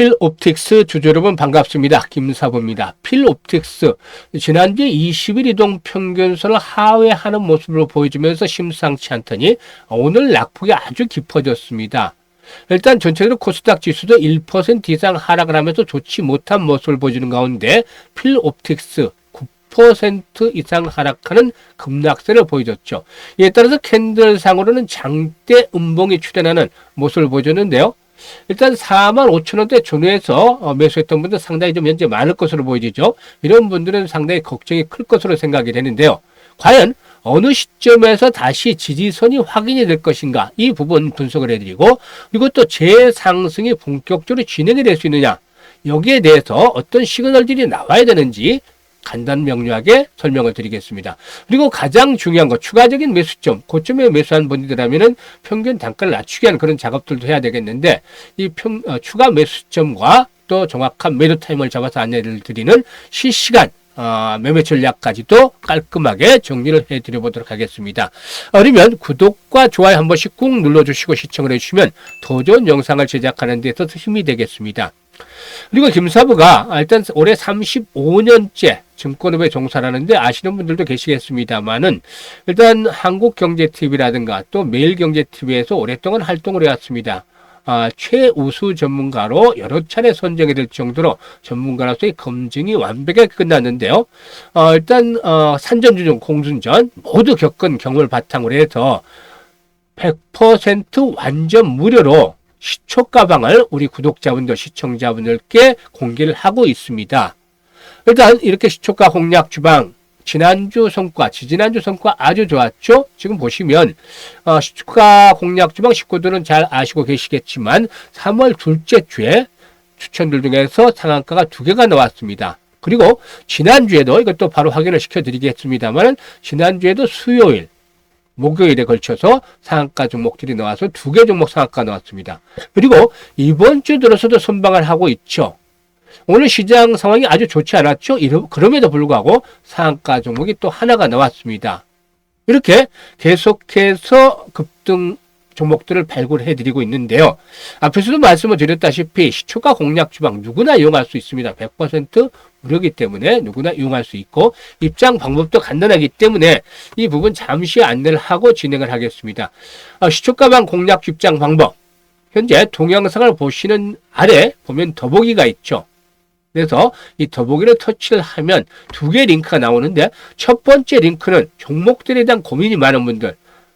필옵틱스 주주 여러분 반갑습니다. 김사부입니다. 필옵틱스 지난주에 20일 이동 평균선을 하회하는 모습으로 보여주면서 심상치 않더니 오늘 낙폭이 아주 깊어졌습니다. 일단 전체적으로 코스닥 지수도 1% 이상 하락을 하면서 좋지 못한 모습을 보여주는 가운데 필옵틱스 9% 이상 하락하는 급락세를 보여줬죠. 이에 따라서 캔들상으로는 장대 음봉이 출현하는 모습을 보여줬는데요. 일단 45,000원대 전후에서 매수했던 분들 상당히 좀 현재 많을 것으로 보여지죠. 이런 분들은 상당히 걱정이 클 것으로 생각이 되는데요. 과연 어느 시점에서 다시 지지선이 확인이 될 것인가, 이 부분 분석을 해드리고, 그리고 또 재상승이 본격적으로 진행이 될 수 있느냐, 여기에 대해서 어떤 시그널들이 나와야 되는지 간단 명료하게 설명을 드리겠습니다. 그리고 가장 중요한 거, 추가적인 매수점, 고점에 매수한 분들이라면은 평균 단가를 낮추게 하는 그런 작업들도 해야 되겠는데, 이 추가 매수점과 또 정확한 매도 타임을 잡아서 안내를 드리는 실시간 매매 전략까지도 깔끔하게 정리를 해드려 보도록 하겠습니다. 그러면 구독과 좋아요 한 번씩 꾹 눌러주시고 시청을 해주시면 더 좋은 영상을 제작하는 데 있어서 힘이 되겠습니다. 그리고 김사부가 일단 올해 35년째 증권업에 종사를 하는데 아시는 분들도 계시겠습니다만은, 일단 한국경제TV라든가 또 매일경제TV에서 오랫동안 활동을 해왔습니다. 최우수 전문가로 여러 차례 선정이 될 정도로 전문가로서의 검증이 완벽하게 끝났는데요. 일단 산전주전, 공순전 모두 겪은 경험을 바탕으로 해서 100% 완전 무료로 시초 가방을 우리 구독자분들, 시청자분들께 공개를 하고 있습니다. 일단 이렇게 시초가 공략 주방 지난주 성과, 지지난주 성과 아주 좋았죠. 지금 보시면 시초가 공략 주방 식구들은 잘 아시고 계시겠지만 3월 둘째 주에 추천들 중에서 상한가가 2개가 나왔습니다. 그리고 지난주에도 이것도 바로 확인을 시켜드리겠습니다만, 지난주에도 수요일, 목요일에 걸쳐서 상한가 종목들이 나와서 2개 종목 상한가 나왔습니다. 그리고 이번 주 들어서도 선방을 하고 있죠. 오늘 시장 상황이 아주 좋지 않았죠. 그럼에도 불구하고 상한가 종목이 또 하나가 나왔습니다. 이렇게 계속해서 급등 종목들을 발굴해 드리고 있는데요. 앞에서도 말씀을 드렸다시피 시초가 공략 주방 누구나 이용할 수 있습니다. 100% 무료이기 때문에 누구나 이용할 수 있고, 입장 방법도 간단하기 때문에 이 부분 잠시 안내를 하고 진행을 하겠습니다. 시초가방 공략 입장 방법, 현재 동영상을 보시는 아래 보면 더보기가 있죠. 그래서 이 더보기를 터치를 하면 2개 링크가 나오는데, 첫 번째 링크는 종목들에 대한 고민이 많은 분들,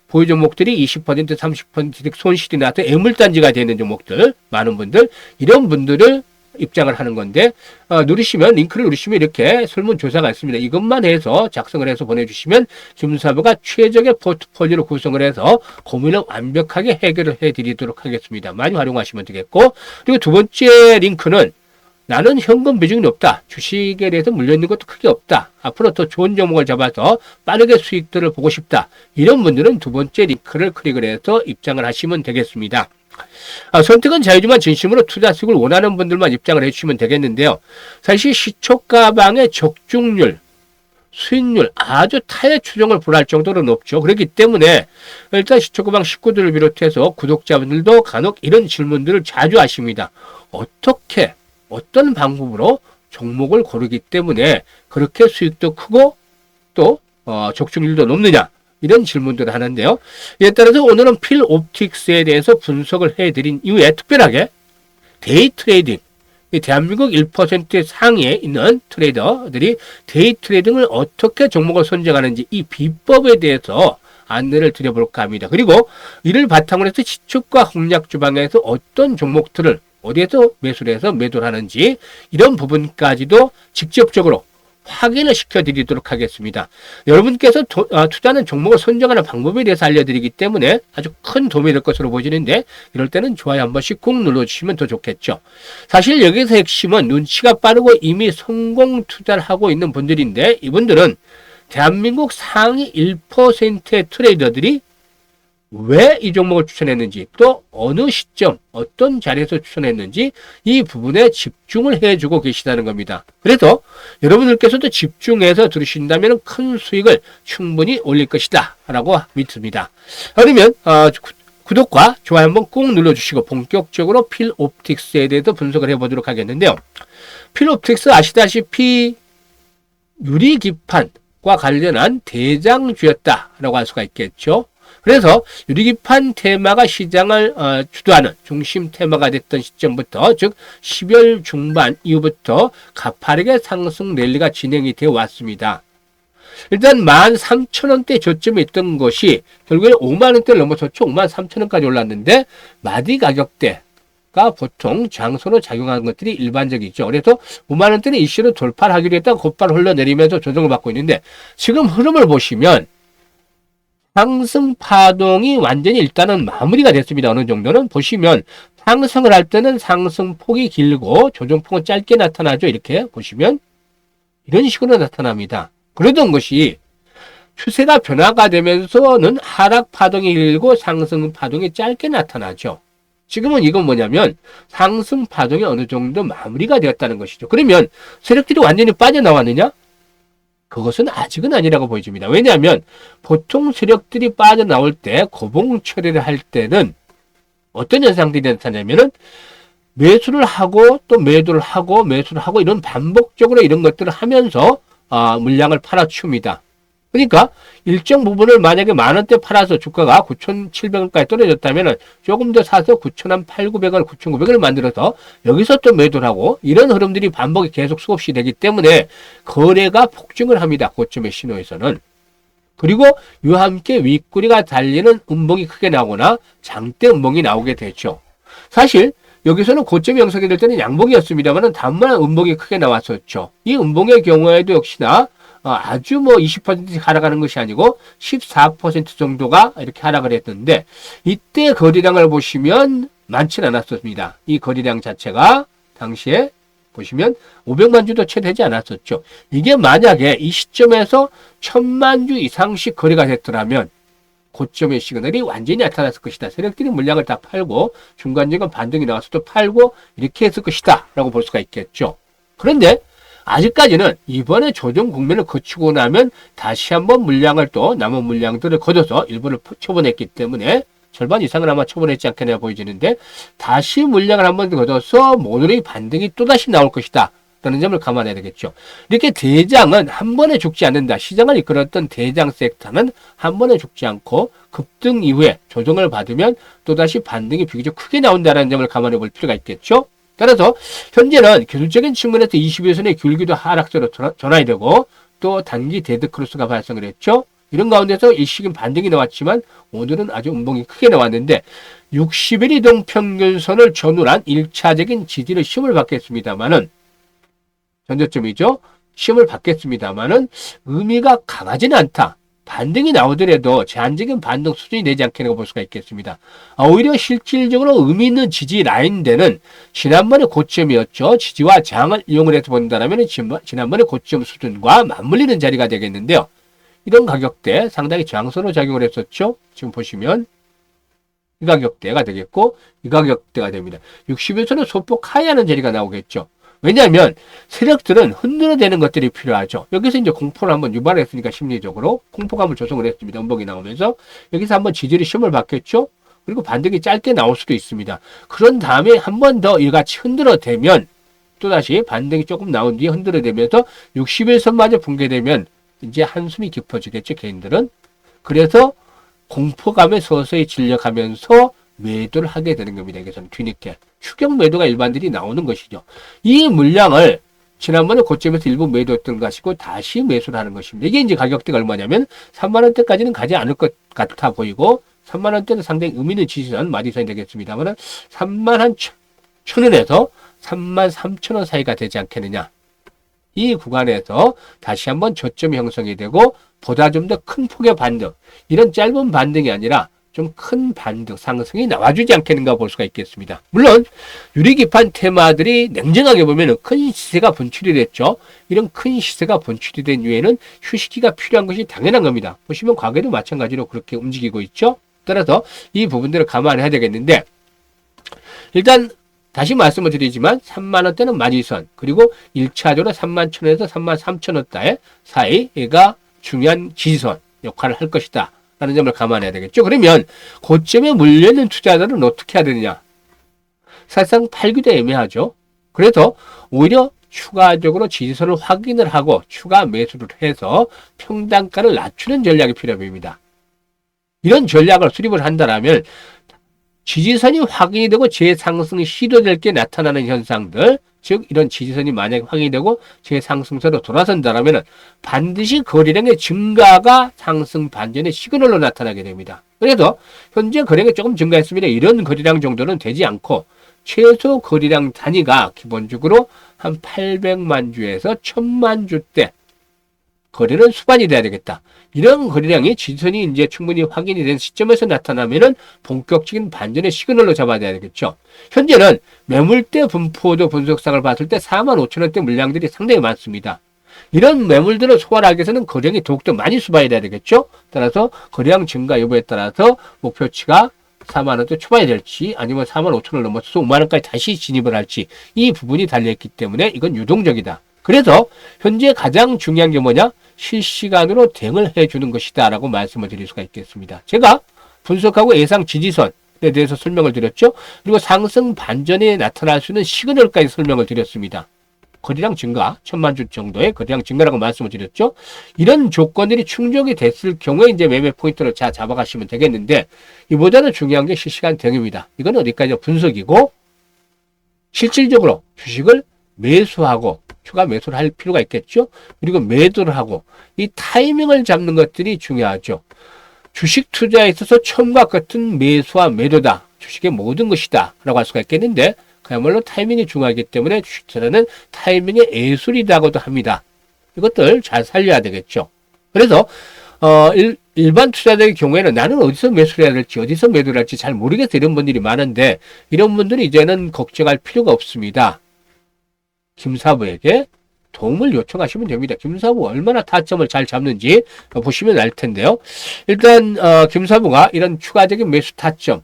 보유 종목들이 20%, 30% 손실이 나서 애물단지가 되는 종목들, 많은 분들, 이런 분들을 입장을 하는 건데, 누르시면, 링크를 누르시면 이렇게 설문조사가 있습니다. 이것만 해서 작성을 해서 보내주시면 김사부가 최적의 포트폴리오를 구성을 해서 고민을 완벽하게 해결을 해드리도록 하겠습니다. 많이 활용하시면 되겠고, 그리고 두 번째 링크는 나는 현금 비중이 높다, 주식에 대해서 물려있는 것도 크게 없다, 앞으로 더 좋은 종목을 잡아서 빠르게 수익들을 보고 싶다, 이런 분들은 두 번째 링크를 클릭을 해서 입장을 하시면 되겠습니다. 선택은 자유지만 진심으로 투자 수익을 원하는 분들만 입장을 해주시면 되겠는데요. 사실 시초가방의 적중률, 수익률 아주 타의 추정을 불할 정도로 높죠. 그렇기 때문에 일단 시초가방 식구들을 비롯해서 구독자분들도 간혹 이런 질문들을 자주 하십니다. 어떻게, 어떤 방법으로 종목을 고르기 때문에 그렇게 수익도 크고 또 적중률도 높느냐, 이런 질문들을 하는데요. 이에 따라서 오늘은 필옵틱스에 대해서 분석을 해드린 이후에 특별하게 데이 트레이딩, 대한민국 1% 상위에 있는 트레이더들이 데이 트레이딩을 어떻게 종목을 선정하는지 이 비법에 대해서 안내를 드려볼까 합니다. 그리고 이를 바탕으로 해서 시초가 공략 주방에서 어떤 종목들을 어디에서 매수를 해서 매도를 하는지, 이런 부분까지도 직접적으로 확인을 시켜드리도록 하겠습니다. 여러분께서 투자하는 종목을 선정하는 방법에 대해서 알려드리기 때문에 아주 큰 도움이 될 것으로 보이는데, 이럴 때는 좋아요 한 번씩 꾹 눌러주시면 더 좋겠죠. 사실 여기서 핵심은 눈치가 빠르고 이미 성공 투자를 하고 있는 분들인데, 이분들은 대한민국 상위 1%의 트레이더들이 왜 이 종목을 추천했는지, 또 어느 시점 어떤 자리에서 추천했는지 이 부분에 집중을 해주고 계시다는 겁니다. 그래서 여러분들께서도 집중해서 들으신다면 큰 수익을 충분히 올릴 것이다 라고 믿습니다. 그러면 구독과 좋아요 한번 꾹 눌러주시고 본격적으로 필옵틱스에 대해서 분석을 해보도록 하겠는데요. 필옵틱스 아시다시피 유리기판과 관련한 대장주였다라고 할 수가 있겠죠. 그래서 유리기판 테마가 시장을 주도하는 중심 테마가 됐던 시점부터, 즉 10월 중반 이후부터 가파르게 상승 랠리가 진행이 되어 왔습니다. 일단 13,000원대 저점에 있던 것이 결국에 5만원대를 넘어섰죠. 53,000원까지 올랐는데 마디 가격대가 보통 장소로 작용하는 것들이 일반적이죠. 그래서 5만원대는 이슈를 돌파하기로 했다가 곧바로 흘러내리면서 조정을 받고 있는데, 지금 흐름을 보시면 상승 파동이 완전히 일단은 마무리가 됐습니다. 어느 정도는 보시면 상승을 할 때는 상승폭이 길고 조정폭은 짧게 나타나죠. 이렇게 보시면 이런 식으로 나타납니다. 그러던 것이 추세가 변화가 되면서는 하락 파동이 길고 상승 파동이 짧게 나타나죠. 지금은 이건 뭐냐면 상승 파동이 어느 정도 마무리가 되었다는 것이죠. 그러면 세력들이 완전히 빠져나왔느냐? 그것은 아직은 아니라고 보여집니다. 왜냐하면 보통 세력들이 빠져나올 때 고봉 처리를 할 때는 어떤 현상들이 나타나냐면은 매수를 하고 또 매도를 하고 매수를 하고 이런 반복적으로 이런 것들을 하면서 물량을 팔아치웁니다. 그러니까 일정 부분을 만약에 만원대 팔아서 주가가 9,700원까지 떨어졌다면 조금 더 사서 9,800원, 9,900원을 만들어서 여기서 또 매도를 하고, 이런 흐름들이 반복이 계속 수없이 되기 때문에 거래가 폭증을 합니다. 고점의 신호에서는. 그리고 이와 함께 윗꼬리가 달리는 음봉이 크게 나오거나 장대 음봉이 나오게 되죠. 사실 여기서는 고점이 형성이 될 때는 양봉이었습니다만 단만 음봉이 크게 나왔었죠. 이 음봉의 경우에도 역시나 아주 20%씩 하락하는 것이 아니고 14% 정도가 이렇게 하락을 했는데, 이때 거래량을 보시면 많지는 않았습니다. 이 거래량 자체가 당시에 보시면 500만 주도 채 되지 않았었죠. 이게 만약에 이 시점에서 1000만 주 이상씩 거래가 됐더라면 고점의 시그널이 완전히 나타났을 것이다. 세력들이 물량을 다 팔고 중간중간 반등이 나와서 또 팔고 이렇게 했을 것이다 라고 볼 수가 있겠죠. 그런데 아직까지는 이번에 조정 국면을 거치고 나면 다시 한번 물량을 또 남은 물량들을 걷어서 일부를 처분했기 때문에 절반 이상은 아마 처분했지 않겠나 보여지는데, 다시 물량을 한번 걷어서 모듈의 반등이 또다시 나올 것이다 라는 점을 감안해야 되겠죠. 이렇게 대장은 한 번에 죽지 않는다. 시장을 이끌었던 대장 섹터는 한 번에 죽지 않고 급등 이후에 조정을 받으면 또다시 반등이 비교적 크게 나온다는 점을 감안해 볼 필요가 있겠죠. 따라서 현재는 기술적인 측면에서 21선의 귤기도 하락세로 전환이 되고 또 단기 데드크로스가 발생을 했죠. 이런 가운데서 일시적인 반등이 나왔지만 오늘은 아주 음봉이 크게 나왔는데 60일 이동 평균선을 전후로 한 1차적인 지지를 시험을 받겠습니다만은, 전저점이죠. 시험을 받겠습니다만은 의미가 강하지는 않다. 반등이 나오더라도 제한적인 반등 수준이 되지 않겠냐고 볼 수가 있겠습니다. 오히려 실질적으로 의미 있는 지지 라인대는 지난번에 고점이었죠. 지지와 저항을 이용을 해서 본다면 지난번에 고점 수준과 맞물리는 자리가 되겠는데요. 이런 가격대 상당히 저항선으로 작용을 했었죠. 지금 보시면 이 가격대가 되겠고 이 가격대가 됩니다. 60일선은 소폭 하이하는 자리가 나오겠죠. 왜냐하면 세력들은 흔들어대는 것들이 필요하죠. 여기서 이제 공포를 한번 유발했으니까 심리적으로 공포감을 조성을 했습니다. 음봉이 나오면서 여기서 한번 지지를 시험을 받겠죠. 그리고 반등이 짧게 나올 수도 있습니다. 그런 다음에 한 번 더 이같이 흔들어대면 또다시 반등이 조금 나온 뒤에 흔들어대면서 60일선마저 붕괴되면 이제 한숨이 깊어지겠죠. 개인들은. 그래서 공포감에 서서히 진력하면서 매도를 하게 되는 겁니다. 여기서는 뒤늦게 추격 매도가 일반들이 나오는 것이죠. 이 물량을 지난번에 고점에서 일부 매도했던 것이고 다시 매수를 하는 것입니다. 이게 이제 가격대가 얼마냐면 3만원대까지는 가지 않을 것 같아 보이고 3만원대는 상당히 의미 있는 지지선 마디선이 되겠습니다만 3만 1,000원에서 3만 3천원 사이가 되지 않겠느냐. 이 구간에서 다시 한번 저점이 형성이 되고 보다 좀 더 큰 폭의 반등, 이런 짧은 반등이 아니라 좀 큰 반등 상승이 나와주지 않겠는가 볼 수가 있겠습니다. 물론 유리기판 테마들이 냉정하게 보면 큰 시세가 분출이 됐죠. 이런 큰 시세가 분출이 된 이유에는 휴식기가 필요한 것이 당연한 겁니다. 보시면 과거에도 마찬가지로 그렇게 움직이고 있죠. 따라서 이 부분들을 감안해야 되겠는데, 일단 다시 말씀을 드리지만 3만원대는 마지선, 그리고 1차적으로 3만 1,000원에서 3만 3천원대 사이가 중요한 지지선 역할을 할 것이다 라는 점을 감안해야 되겠죠. 그러면 고점에 물려있는 투자자들은 어떻게 해야 되느냐? 사실상 팔기도 애매하죠. 그래서 오히려 추가적으로 지지선을 확인을 하고 추가 매수를 해서 평단가를 낮추는 전략이 필요해 보입니다. 이런 전략을 수립을 한다면 지지선이 확인이 되고 재상승이 시도될 게 나타나는 현상들, 즉 이런 지지선이 만약에 확인이 되고 재상승세로 돌아선다면 반드시 거래량의 증가가 상승 반전의 시그널로 나타나게 됩니다. 그래서 현재 거래량이 조금 증가했습니다. 이런 거래량 정도는 되지 않고 최소 거래량 단위가 기본적으로 한 800만 주에서 1000만 주대 거래는 수반이 돼야 되겠다. 이런 거래량이 지지선이 이제 충분히 확인이 된 시점에서 나타나면은 본격적인 반전의 시그널로 잡아야 되겠죠. 현재는 매물대 분포도 분석상을 봤을 때 45,000원대 물량들이 상당히 많습니다. 이런 매물들을 소화하기 위해서는 거래량이 더욱더 많이 수반이 돼야 되겠죠. 따라서 거래량 증가 여부에 따라서 목표치가 4만원대 초반이 될지 아니면 45,000원을 넘어서서 5만원까지 다시 진입을 할지 이 부분이 달려있기 때문에 이건 유동적이다. 그래서 현재 가장 중요한 게 뭐냐? 실시간으로 대응을 해주는 것이다 라고 말씀을 드릴 수가 있겠습니다. 제가 분석하고 예상 지지선에 대해서 설명을 드렸죠. 그리고 상승 반전에 나타날 수 있는 시그널까지 설명을 드렸습니다. 거래량 증가, 1000만 주 정도의 거래량 증가라고 말씀을 드렸죠. 이런 조건들이 충족이 됐을 경우에 이제 매매 포인트를 잡아가시면 되겠는데 이보다는 중요한 게 실시간 대응입니다. 이건 어디까지 분석이고 실질적으로 주식을 매수하고 추가 매수를 할 필요가 있겠죠. 그리고 매도를 하고 이 타이밍을 잡는 것들이 중요하죠. 주식 투자에 있어서 처음과 같은 매수와 매도다. 주식의 모든 것이다. 라고 할 수가 있겠는데 그야말로 타이밍이 중요하기 때문에 주식 투자는 타이밍의 예술이라고도 합니다. 이것들 잘 살려야 되겠죠. 그래서 일반 투자자의 경우에는 나는 어디서 매수를 해야 될지 어디서 매도를 할지 잘 모르겠어 이런 분들이 많은데 이런 분들은 이제는 걱정할 필요가 없습니다. 김사부에게 도움을 요청하시면 됩니다. 김사부 얼마나 타점을 잘 잡는지 보시면 알 텐데요. 일단 김사부가 이런 추가적인 매수 타점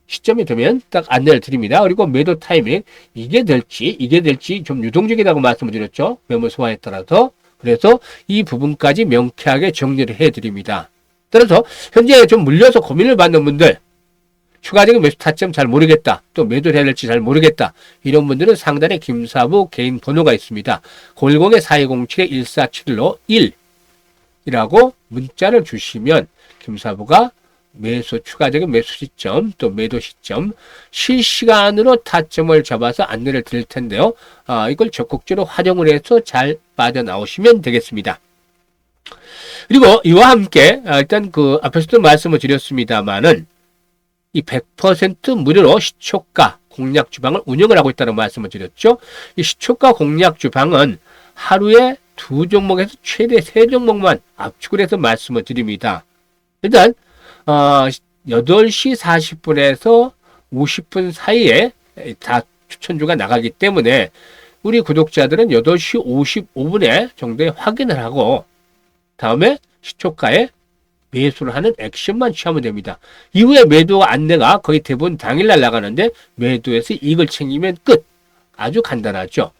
시점이 되면 딱 안내를 드립니다. 그리고 매도 타이밍 이게 될지 좀 유동적이라고 말씀을 드렸죠. 매물 소화에 따라서. 그래서 이 부분까지 명쾌하게 정리를 해드립니다. 따라서 현재 좀 물려서 고민을 받는 분들 추가적인 매수 타점 잘 모르겠다. 또 매도를 해야 될지 잘 모르겠다. 이런 분들은 상단에 김사부 개인 번호가 있습니다. 010-4207-1471로 1이라고 문자를 주시면 김사부가 매수 추가적인 매수 시점 또 매도 시점 실시간으로 타점을 잡아서 안내를 드릴 텐데요. 이걸 적극적으로 활용을 해서 잘 빠져나오시면 되겠습니다. 그리고 이와 함께 일단 그 앞에서도 말씀을 드렸습니다만은 이 100% 무료로 시초가 공략 주방을 운영을 하고 있다는 말씀을 드렸죠. 이 시초가 공략 주방은 하루에 2종목에서 최대 3종목만 압축을 해서 말씀을 드립니다. 일단 8시 40분에서 50분 사이에 다 추천주가 나가기 때문에 우리 구독자들은 8시 55분에 정도에 확인을 하고 다음에 시초가에 매수를 하는 액션만 취하면 됩니다. 이후에 매도 안내가 거의 대부분 당일날 나가는데 매도해서 이익을 챙기면 끝. 아주 간단하죠.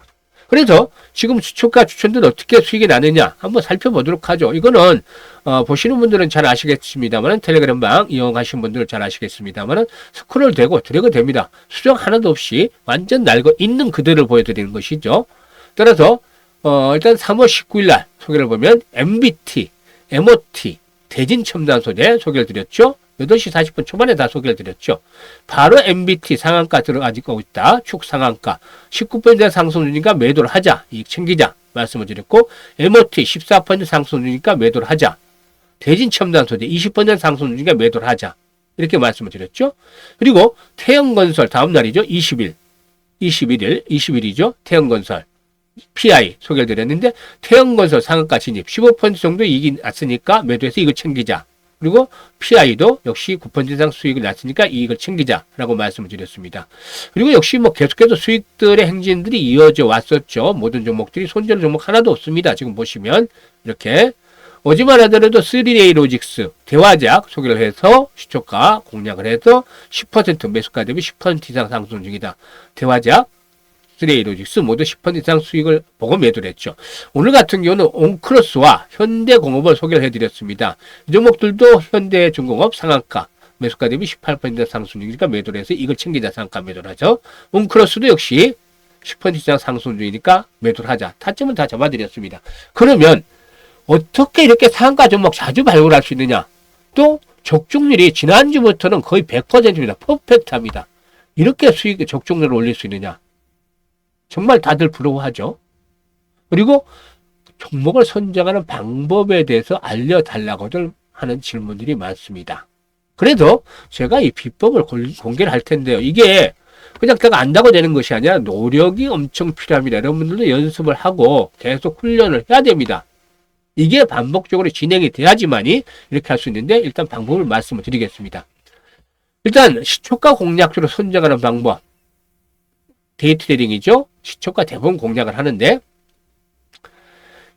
그래서 지금 시초가 추천들 어떻게 수익이 나느냐 한번 살펴보도록 하죠. 이거는 보시는 분들은 잘 아시겠습니다만 텔레그램방 이용하신 분들은 잘 아시겠습니다만 스크롤 되고 드래그 됩니다. 수정 하나도 없이 완전 날고 있는 그대로 보여드리는 것이죠. 따라서 일단 3월 19일 날 소개를 보면 MBT, MOT 대진첨단 소재 소개를 드렸죠. 8시 40분 초반에 다 소개를 드렸죠. 바로 MBT 상한가 들어가지고 있다. 축 상한가 19% 상승 중이니까 매도를 하자. 이익 챙기자. 말씀을 드렸고 MOT 14% 상승 중이니까 매도를 하자. 대진첨단 소재 20% 상승 중이니까 매도를 하자. 이렇게 말씀을 드렸죠. 그리고 태영건설 다음 날이죠. 21일이죠. 태영건설 PI 소개를 드렸는데 태영건설 상한가 진입 15% 정도 이익이 났으니까 매도해서 이익을 챙기자. 그리고 PI도 역시 9% 이상 수익을 났으니까 이익을 챙기자라고 말씀을 드렸습니다. 그리고 역시 뭐 계속해서 수익들의 행진들이 이어져 왔었죠. 모든 종목들이 손절 종목 하나도 없습니다. 지금 보시면 이렇게 오지만 하더라도 3day 로직스 대화작 소개를 해서 시초가 공략을 해서 10% 매수가 대비 10% 이상 상승 중이다. 대화작 스레이로직스 모두 10% 이상 수익을 보고 매도를 했죠. 오늘 같은 경우는 온크로스와 현대공업을 소개를 해드렸습니다. 이 종목들도 현대중공업 상한가 매수가 대비 18% 상승이니까 매도를 해서 이걸 챙기자 상한가 매도를 하죠. 온크로스도 역시 10% 이상 상승 중이니까 매도를 하자. 타점은 다 잡아드렸습니다. 그러면 어떻게 이렇게 상한가 종목 자주 발굴할 수 있느냐? 또 적중률이 지난주부터는 거의 100%입니다. 퍼펙트합니다. 이렇게 수익 적중률을 올릴 수 있느냐? 정말 다들 부러워하죠. 그리고 종목을 선정하는 방법에 대해서 알려달라고들 하는 질문들이 많습니다. 그래도 제가 이 비법을 공개를 할 텐데요. 이게 그냥 내가 안다고 되는 것이 아니라 노력이 엄청 필요합니다. 여러분들도 연습을 하고 계속 훈련을 해야 됩니다. 이게 반복적으로 진행이 돼야지만이 이렇게 할 수 있는데 일단 방법을 말씀을 드리겠습니다. 일단 시초가 공략주로 선정하는 방법. 데이 트레이딩이죠. 시초가 대부분 공략을 하는데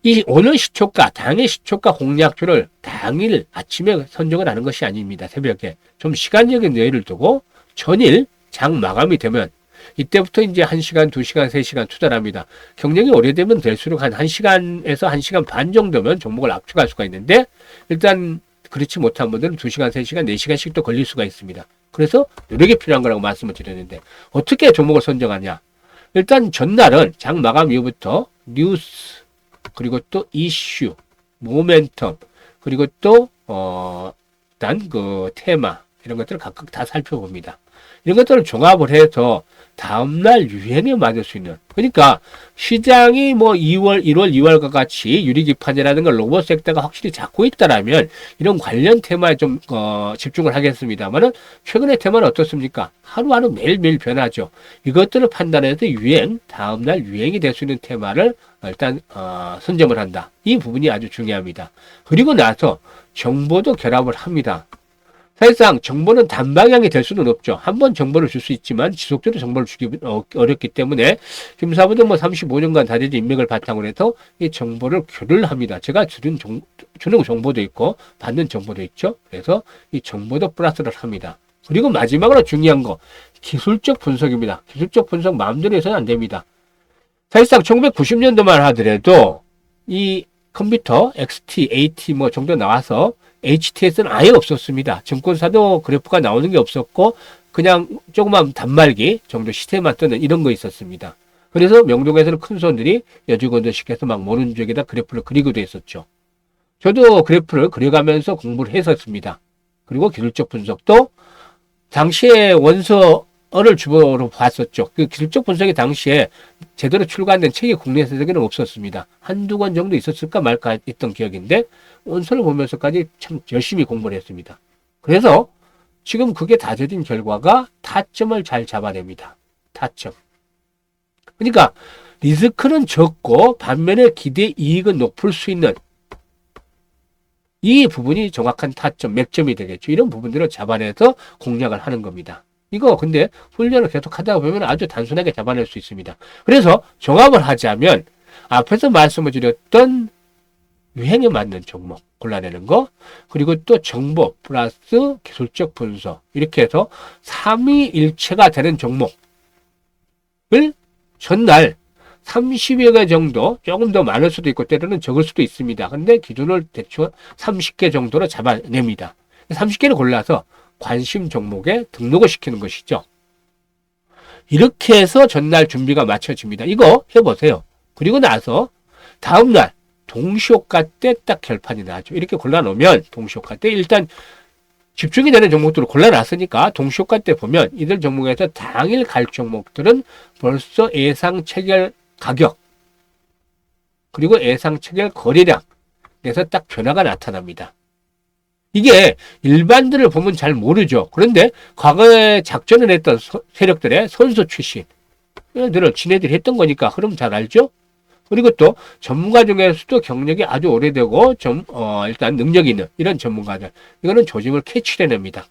이 오늘 시초가, 당일 시초가 공략주를 당일 아침에 선정을 하는 것이 아닙니다. 새벽에. 좀 시간적인 여유를 두고 전일 장 마감이 되면 이때부터 이제 1시간, 2시간, 3시간 투자를 합니다. 경력이 오래되면 될수록 한 1시간에서 1시간 반 정도면 종목을 압축할 수가 있는데 일단 그렇지 못한 분들은 2시간, 3시간, 4시간씩도 걸릴 수가 있습니다. 그래서 노력이 필요한 거라고 말씀을 드렸는데 어떻게 종목을 선정하냐? 일단 전날은 장 마감 이후부터 뉴스, 그리고 또 이슈, 모멘텀, 그리고 또 일단 그 테마 이런 것들을 각각 다 살펴봅니다. 이런 것들을 종합을 해서 다음날 유행에 맞을 수 있는, 그러니까 시장이 뭐 2월, 1월, 2월과 같이 유리기판이라든가 로봇 섹터가 확실히 잡고 있다라면 이런 관련 테마에 좀 집중을 하겠습니다만은 최근의 테마는 어떻습니까? 하루하루 매일매일 변하죠. 이것들을 판단해서 유행, 다음날 유행이 될 수 있는 테마를 일단 선점을 한다. 이 부분이 아주 중요합니다. 그리고 나서 정보도 결합을 합니다. 사실상 정보는 단방향이 될 수는 없죠. 한번 정보를 줄 수 있지만 지속적으로 정보를 주기 어렵기 때문에 김사부도 뭐 35년간 다져진 인맥을 바탕으로 해서 이 정보를 교류를 합니다. 제가 주는 정보도 있고 받는 정보도 있죠. 그래서 이 정보도 플러스를 합니다. 그리고 마지막으로 중요한 거 기술적 분석입니다. 기술적 분석 마음대로 해서는 안 됩니다. 사실상 1990년도만 하더라도 이 컴퓨터 XT, AT 뭐 정도 나와서 HTS는 아예 없었습니다. 증권사도 그래프가 나오는 게 없었고 그냥 조그만 단말기 정도 시세만 뜨는 이런 거 있었습니다. 그래서 명동에서는 큰 손들이 여직원들식해서 막 모르는 쪽에다 그래프를 그리기도 했었죠. 저도 그래프를 그려가면서 공부를 했었습니다. 그리고 기술적 분석도 당시에 원서를 주보로 봤었죠. 그 기술적 분석이 당시에 제대로 출간된 책이 국내에서는 없었습니다. 한두 권 정도 있었을까 말까 했던 기억인데 원서를 보면서까지 참 열심히 공부를 했습니다. 그래서 지금 그게 다져진 결과가 타점을 잘 잡아냅니다. 타점. 그러니까 리스크는 적고 반면에 기대 이익은 높을 수 있는 이 부분이 정확한 타점, 맥점이 되겠죠. 이런 부분들을 잡아내서 공략을 하는 겁니다. 이거 근데 훈련을 계속 하다 보면 아주 단순하게 잡아낼 수 있습니다. 그래서 종합을 하자면 앞에서 말씀을 드렸던 유행에 맞는 종목 골라내는 거, 그리고 또 정보 플러스 기술적 분석 이렇게 해서 삼위일체가 되는 종목을 전날 30여 개 정도, 조금 더 많을 수도 있고 때로는 적을 수도 있습니다. 근데 기준을 대충 30개 정도로 잡아냅니다. 30개를 골라서 관심 종목에 등록을 시키는 것이죠. 이렇게 해서 전날 준비가 마쳐집니다. 이거 해보세요. 그리고 나서 다음날 동시효과 때 딱 결판이 나죠. 이렇게 골라놓으면 동시효과 때 일단 집중이 되는 종목들을 골라놨으니까 동시효과 때 보면 이들 종목에서 당일 갈 종목들은 벌써 예상 체결 가격 그리고 예상 체결 거래량에서 딱 변화가 나타납니다. 이게 일반들을 보면 잘 모르죠. 그런데 과거에 작전을 했던 세력들의 선수 출신 지네들이 했던 거니까 흐름 잘 알죠. 그리고 또 전문가 중에서도 경력이 아주 오래되고 일단 능력이 있는 이런 전문가들, 이거는 조짐을 캐치를 해냅니다.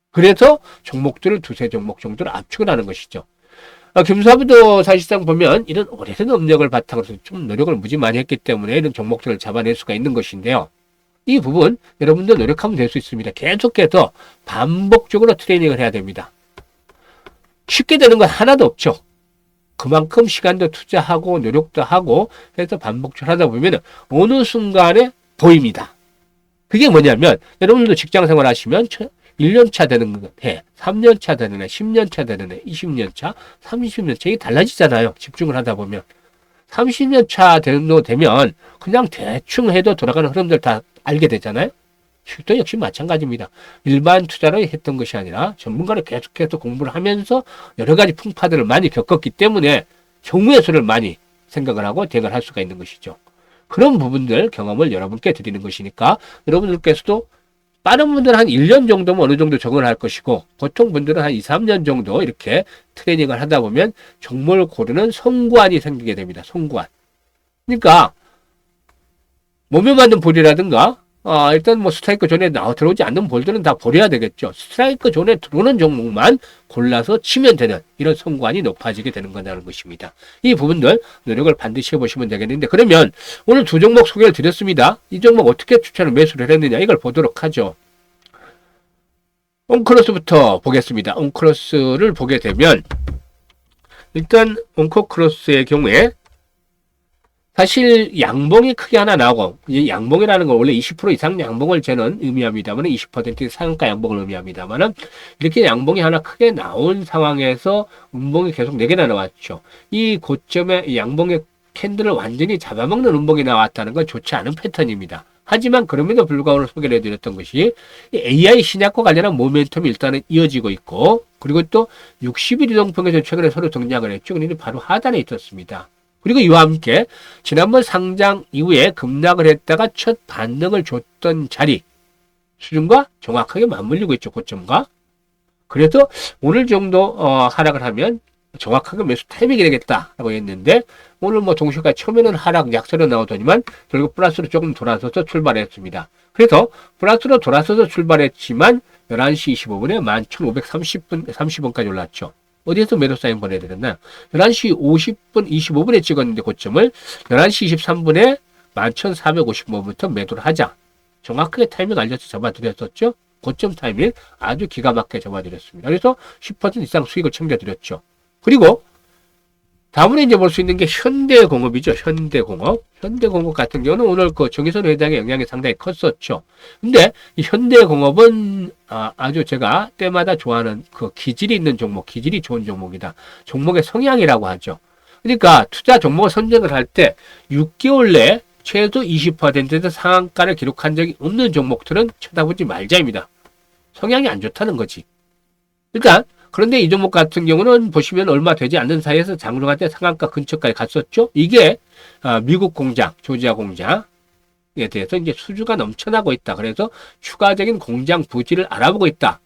그래서 종목들을 두세 종목 정도를 압축을 하는 것이죠. 김사부도 사실상 보면 이런 오래된 업력을 바탕으로 좀 노력을 무지 많이 했기 때문에 이런 종목들을 잡아낼 수가 있는 것인데요. 이 부분 여러분들 노력하면 될 수 있습니다. 계속해서 반복적으로 트레이닝을 해야 됩니다. 쉽게 되는 건 하나도 없죠. 그만큼 시간도 투자하고 노력도 하고 해서 반복적으로 하다 보면 어느 순간에 보입니다. 그게 뭐냐면 여러분도 직장 생활 하시면 1년 차 되는 해, 3년 차 되는 해, 10년 차 되는 해, 20년 차, 30년 차 이게 달라지잖아요. 집중을 하다 보면. 30년 차 정도 되면 그냥 대충 해도 돌아가는 흐름들 다 알게 되잖아요. 주식도 역시 마찬가지입니다. 일반 투자를 했던 것이 아니라 전문가를 계속해서 공부를 하면서 여러 가지 풍파들을 많이 겪었기 때문에 경우의 수를 많이 생각을 하고 대응을 할 수가 있는 것이죠. 그런 부분들 경험을 여러분께 드리는 것이니까 여러분들께서도 빠른 분들은 한 1년 정도면 어느 정도 적응을 할 것이고 보통 분들은 한 2, 3년 정도 이렇게 트레이닝을 하다 보면 종목을 고르는 성관이 생기게 됩니다. 성관. 그러니까 몸에 맞는 볼이라든가 일단 뭐 스트라이크 존에 들어오지 않는 볼들은 다 버려야 되겠죠. 스트라이크 존에 들어오는 종목만 골라서 치면 되는 이런 성관이 높아지게 되는 거라는 것입니다. 이 부분들 노력을 반드시 해보시면 되겠는데 그러면 오늘 두 종목 소개를 드렸습니다. 이 종목 어떻게 추천을 매수를 했느냐 이걸 보도록 하죠. 온크로스부터 보겠습니다. 온크로스를 보게 되면 일단 온코크로스의 경우에 사실 양봉이 크게 하나 나오고 이 양봉이라는 건 원래 20% 이상 양봉을 저는 의미합니다만 20% 상한가 양봉을 의미합니다만 이렇게 양봉이 하나 크게 나온 상황에서 음봉이 계속 4개나 나왔죠. 이 고점에 이 양봉의 캔들을 완전히 잡아먹는 음봉이 나왔다는 건 좋지 않은 패턴입니다. 하지만 그럼에도 불구하고 소개를 해드렸던 것이 AI 신약과 관련한 모멘텀이 일단은 이어지고 있고 그리고 또 60일 이동평균선 최근에 서로 등장을 했죠. 그런데 바로 하단에 있었습니다. 그리고 이와 함께 지난번 상장 이후에 급락을 했다가 첫 반등을 줬던 자리 수준과 정확하게 맞물리고 있죠. 고점과. 그래서 오늘 정도 하락을 하면 정확하게 매수 타이밍이 되겠다라고 했는데 오늘 뭐 동시가 처음에는 하락 약세로 나오더니만 결국 플러스로 조금 돌아서서 출발했습니다. 그래서 플러스로 돌아서서 출발했지만 11시 25분에 11,530원까지 올랐죠. 어디에서 매도 사인 보내드렸나요? 11시 50분, 25분에 찍었는데 고점을 11시 23분에 11,455부터 매도를 하자. 정확하게 타이밍 알려서 잡아드렸었죠? 고점 타이밍 아주 기가 막히게 잡아드렸습니다. 그래서 10% 이상 수익을 챙겨드렸죠. 그리고 다음에 이제 볼 수 있는 게 현대공업이죠. 현대공업. 현대공업 같은 경우는 오늘 그 정의선 회장의 영향이 상당히 컸었죠. 근데 이 현대공업은 아주 제가 때마다 좋아하는 그 기질이 있는 종목, 기질이 좋은 종목이다. 종목의 성향이라고 하죠. 그러니까 투자 종목을 선정을 할 때 6개월 내에 최소 20%에서 상한가를 기록한 적이 없는 종목들은 쳐다보지 말자입니다. 성향이 안 좋다는 거지. 일단 그런데 이 종목 같은 경우는 보시면 얼마 되지 않는 사이에서 장중한 때 상한가 근처까지 갔었죠. 이게 미국 공장, 조지아 공장에 대해서 이제 수주가 넘쳐나고 있다. 그래서 추가적인 공장 부지를 알아보고 있다.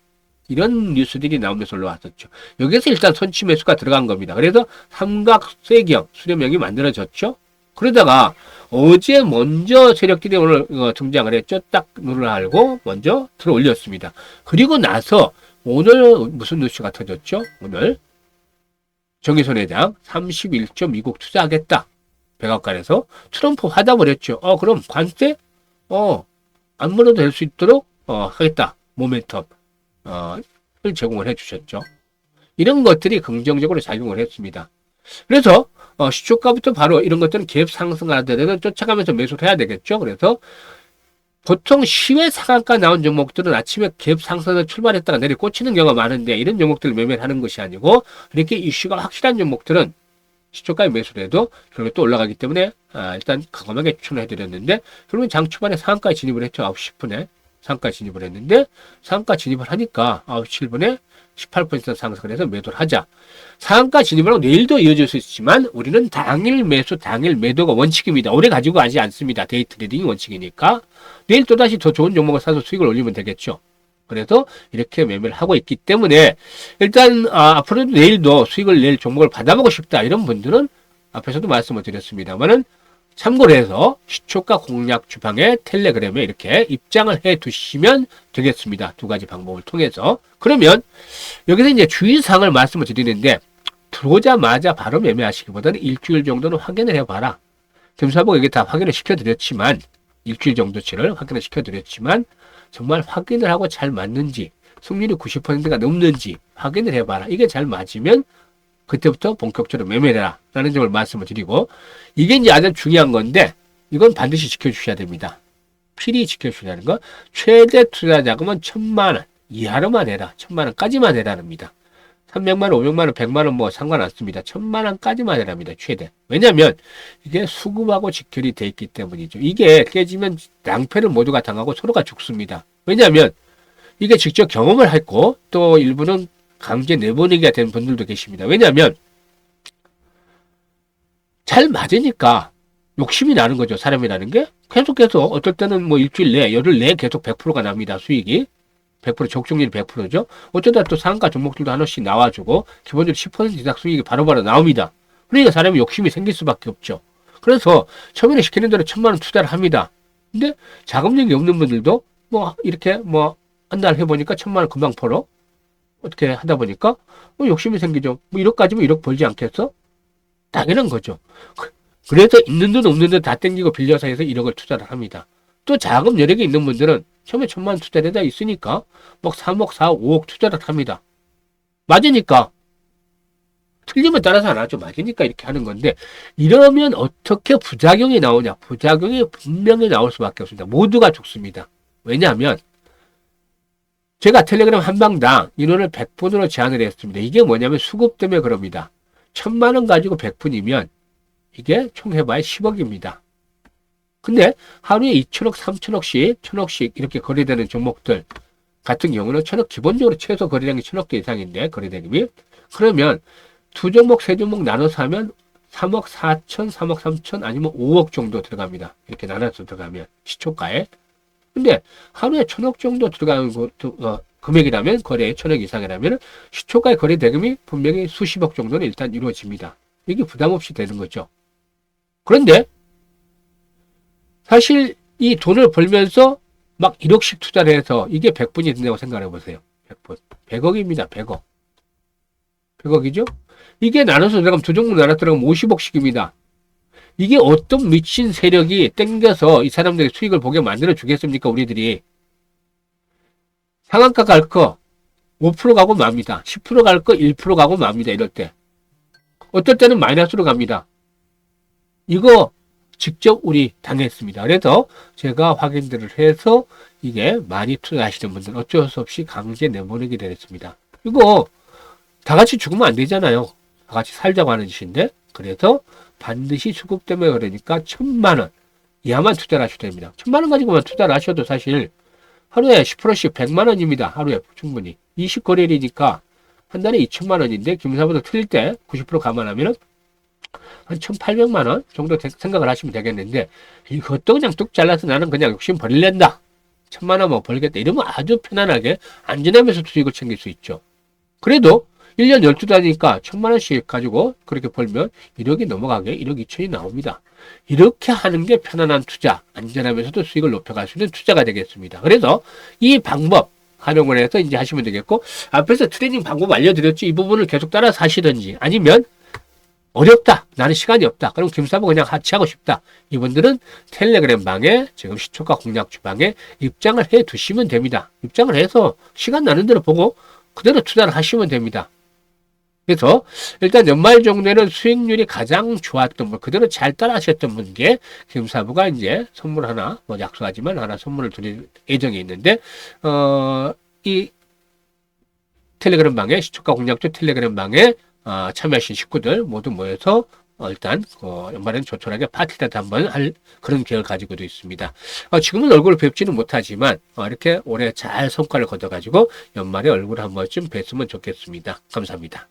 이런 뉴스들이 나오면서 올라왔었죠. 여기에서 일단 선취 매수가 들어간 겁니다. 그래서 삼각세경 수렴형이 만들어졌죠. 그러다가 어제 먼저 세력들이 오늘 등장을 했죠. 딱 눈을 알고 먼저 들어 올렸습니다. 그리고 나서 오늘 무슨 뉴스가 터졌죠? 오늘 정의선 회장 31조 미국 투자하겠다. 백악관에서 트럼프 화답을 했죠. 그럼 관세 안 물어도 될 수 있도록 하겠다. 모멘텀 을 제공을 해주셨죠. 이런 것들이 긍정적으로 작용을 했습니다. 그래서 시초가부터 바로 이런 것들은 갭 상승하는 쫓아가면서 매수를 해야 되겠죠. 그래서 보통 시외 상한가 나온 종목들은 아침에 갭 상승을 출발했다가 내리 꽂히는 경우가 많은데 이런 종목들을 매매를 하는 것이 아니고 이렇게 이슈가 확실한 종목들은 시초가에 매수를 해도 결국 또 올라가기 때문에 일단 과감하게 추천을 해드렸는데 결국은 장 초반에 상한가에 진입을 했죠. 9시 10분에 상한가에 진입을 했는데 상한가 진입을 하니까 9시 7분에 18% 상승을 해서 매도를 하자. 상한가 진입을 하고 내일도 이어질 수 있지만 우리는 당일 매수, 당일 매도가 원칙입니다. 오래 가지고 가지 않습니다. 데이 트레이딩이 원칙이니까 내일 또다시 더 좋은 종목을 사서 수익을 올리면 되겠죠. 그래서 이렇게 매매를 하고 있기 때문에 일단 앞으로도 내일도 수익을 낼 종목을 받아보고 싶다. 이런 분들은 앞에서도 말씀을 드렸습니다만은 참고로 해서 시초가 공략 주방의 텔레그램에 이렇게 입장을 해 두시면 되겠습니다. 두 가지 방법을 통해서. 그러면 여기서 이제 주의사항을 말씀을 드리는데 들어오자마자 바로 매매하시기보다는 일주일 정도는 확인을 해봐라. 점수하고 여기 다 확인을 시켜드렸지만 일주일 정도치를 확인을 시켜드렸지만 정말 확인을 하고 잘 맞는지 승률이 90%가 넘는지 확인을 해봐라. 이게 잘 맞으면 그때부터 본격적으로 매매를 해라. 라는 점을 말씀을 드리고, 이게 이제 아주 중요한 건데, 이건 반드시 지켜주셔야 됩니다. 필히 지켜주셔야 하는 거, 최대 투자 자금은 1,000만 원 이하로만 해라. 1,000만 원까지만 해라랍니다. 300만 원, 500만 원, 100만 원 뭐 상관없습니다. 1,000만 원까지만 해랍니다. 최대. 왜냐면 이게 수급하고 직결이 돼 있기 때문이죠. 이게 깨지면 낭패를 모두가 당하고 서로가 죽습니다. 왜냐면 이게 직접 경험을 했고 또 일부는 강제 내보내기가 된 분들도 계십니다. 왜냐면 잘 맞으니까 욕심이 나는 거죠. 사람이라는 게. 계속해서 어떨 때는 뭐 일주일 내, 열흘 내 계속 100%가 납니다. 수익이. 100% 적중률이 100%죠. 어쩌다 또 상한가 종목들도 하나씩 나와주고 기본적으로 10% 이상 수익이 바로바로 나옵니다. 그러니까 사람이 욕심이 생길 수밖에 없죠. 그래서 처음에는 시키는 대로 1,000만 원 투자를 합니다. 근데 자금력이 없는 분들도 뭐 이렇게 뭐 한 달 해보니까 1,000만 원 금방 벌어. 어떻게 하다 보니까 뭐 욕심이 생기죠. 뭐 1억까지면 1억 벌지 않겠어? 당연한 거죠. 그래서 있는 돈 없는 돈 다 땡기고 빌려서 해서 1억을 투자를 합니다. 또 자금 여력이 있는 분들은 처음에 1,000만 원 투자를 해다 있으니까 막 3억, 4억, 5억 투자를 합니다. 맞으니까. 틀리면 따라서 안 하죠. 맞으니까 이렇게 하는 건데 이러면 어떻게 부작용이 나오냐. 부작용이 분명히 나올 수밖에 없습니다. 모두가 죽습니다. 왜냐하면 제가 텔레그램 한 방당 인원을 100분으로 제한을 했습니다. 이게 뭐냐면 수급 때문에 그럽니다. 1,000만 원 가지고 100분이면 이게 총 해봐야 10억입니다. 근데 하루에 2천억, 3천억씩, 1,000억씩 이렇게 거래되는 종목들 같은 경우는 1,000억 기본적으로 최소 거래량이 1,000억 이상인데 거래대금이 그러면 두 종목, 세 종목 나눠서 하면 3억 4천, 3억 3천 아니면 5억 정도 들어갑니다. 이렇게 나눠서 들어가면 시초가에. 근데 하루에 1,000억 정도 들어가는 금액이라면 거래에 1,000억 이상이라면 시초가의 거래 대금이 분명히 수십억 정도는 일단 이루어집니다. 이게 부담 없이 되는 거죠. 그런데 사실 이 돈을 벌면서 막 1억씩 투자를 해서 이게 100분이 된다고 생각해 보세요. 100분. 100억입니다. 100억. 100억이죠? 이게 나눠서 들어가면 두 종목 나눠서 들어가면 50억씩입니다. 이게 어떤 미친 세력이 땡겨서 이 사람들의 수익을 보게 만들어 주겠습니까? 우리들이. 상한가 갈 거 5% 가고 맙니다. 10% 갈 거 1% 가고 맙니다. 이럴 때. 어떨 때는 마이너스로 갑니다. 이거 직접 우리 당했습니다. 그래서 제가 확인들을 해서 이게 많이 투자하시는 분들 어쩔 수 없이 강제 내보내게 되었습니다. 이거 다 같이 죽으면 안 되잖아요. 다 같이 살자고 하는 짓인데 그래서 반드시 수급 때문에 그러니까 1,000만 원 이하만 투자를 하셔야 됩니다. 1,000만 원 가지고만 투자를 하셔도 사실 하루에 10%씩 100만 원입니다. 하루에 충분히. 20거래일이니까 한 달에 2,000만 원인데 김사보다 틀릴 때 90% 감안하면 한 1,800만 원 정도 생각을 하시면 되겠는데 이것도 그냥 뚝 잘라서 나는 그냥 욕심 버릴랜다. 1,000만 원 뭐 벌겠다. 이러면 아주 편안하게 안전하면서 수익을 챙길 수 있죠. 그래도 1년 12달이니까 1,000만 원씩 가지고 그렇게 벌면 1억이 넘어가게 1억 2천이 나옵니다. 이렇게 하는 게 편안한 투자, 안전하면서도 수익을 높여갈 수 있는 투자가 되겠습니다. 그래서 이 방법 활용을 해서 이제 하시면 되겠고 앞에서 트레이닝 방법 알려드렸죠. 이 부분을 계속 따라서 하시든지 아니면 어렵다. 나는 시간이 없다. 그럼 김사부 그냥 하치하고 싶다. 이분들은 텔레그램 방에 지금 시초가 공략 주방에 입장을 해 두시면 됩니다. 입장을 해서 시간 나는 대로 보고 그대로 투자를 하시면 됩니다. 그래서 일단 연말 정도에는 수익률이 가장 좋았던 분, 그대로 잘 따라 하셨던 분께 김사부가 이제 선물 하나, 뭐 약속하지만 하나 선물을 드릴 예정이 있는데, 이 텔레그램 방에, 시초가 공략주 텔레그램 방에 참여하신 식구들 모두 모여서 일단 연말에는 조촐하게 파티라도 한번 할 그런 계획을 가지고도 있습니다. 지금은 얼굴을 뵙지는 못하지만 이렇게 올해 잘 성과를 거둬가지고 연말에 얼굴 한 번쯤 뵀으면 좋겠습니다. 감사합니다.